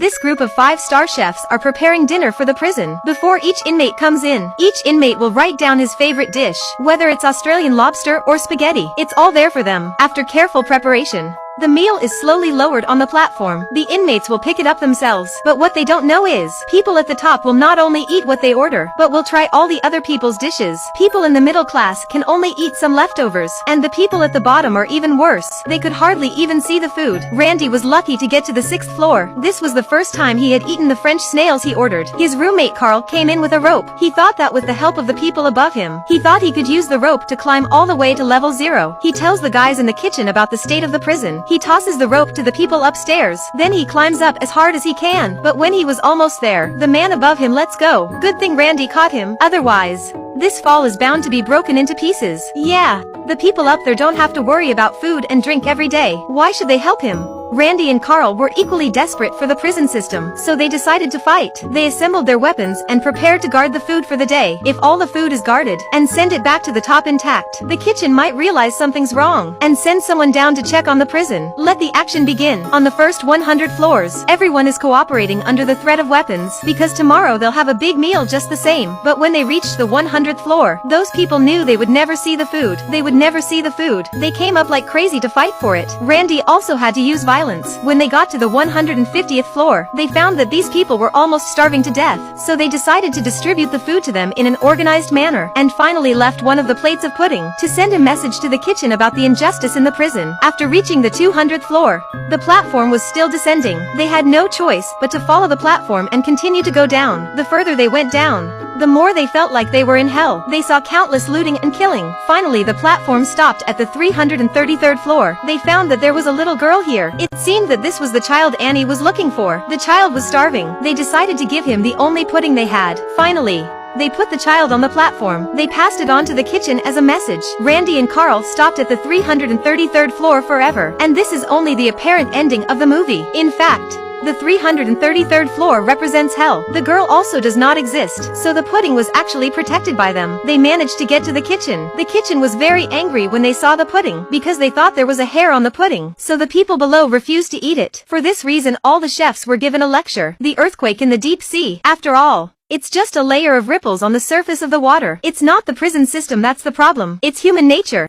This group of 5-star chefs are preparing dinner for the prison. Before each inmate comes in, each inmate will write down his favorite dish, whether it's Australian lobster or spaghetti. It's all there for them. After careful preparation, the meal is slowly lowered on the platform. The inmates will pick it up themselves. But what they don't know is, people at the top will not only eat what they order, but will try all the other people's dishes. People in the middle class can only eat some leftovers, and the people at the bottom are even worse. They could hardly even see the food. Randy was lucky to get to the 6th floor. This was the first time he had eaten the French snails he ordered. His roommate Carl came in with a rope. He thought that with the help of the people above him, he thought he could use the rope to climb all the way to level 0. He tells the guys in the kitchen about the state of the prison. He tosses the rope to the people upstairs. Then he climbs up as hard as he can. But when he was almost there, the man above him lets go. Good thing Randy caught him. Otherwise, this fall is bound to be broken into pieces. Yeah, the people up there don't have to worry about food and drink every day. Why should they help him? Randy and Carl were equally desperate for the prison system, so they decided to fight. They assembled their weapons and prepared to guard the food for the day. If all the food is guarded, and send it back to the top intact, the kitchen might realize something's wrong, and send someone down to check on the prison. Let the action begin. On the first 100 floors, everyone is cooperating under the threat of weapons, because tomorrow they'll have a big meal just the same. But when they reached the 100th floor, those people knew they would never see the food. They would never see the food. They came up like crazy to fight for it. Randy also had to use violence. When they got to the 150th floor, they found that these people were almost starving to death, so they decided to distribute the food to them in an organized manner, and finally left one of the plates of pudding to send a message to the kitchen about the injustice in the prison. After reaching the 200th floor, the platform was still descending. They had no choice but to follow the platform and continue to go down. The further they went down, the more they felt like they were in hell. They saw countless looting and killing. Finally, the platform stopped at the 333rd floor. They found that there was a little girl here. It seemed that this was the child Annie was looking for. The child was starving. They decided to give him the only pudding they had. Finally, they put the child on the platform. They passed it on to the kitchen as a message. Randy and Carl stopped at the 333rd floor forever. And this is only the apparent ending of the movie. In fact, the 333rd floor represents hell. The girl also does not exist, so the pudding was actually protected by them. They managed to get to the kitchen. The kitchen was very angry when they saw the pudding, because they thought there was a hair on the pudding, so the people below refused to eat it. For this reason, all the chefs were given a lecture. The earthquake in the deep sea. After all, it's just a layer of ripples on the surface of the water. It's not the prison system that's the problem. It's human nature.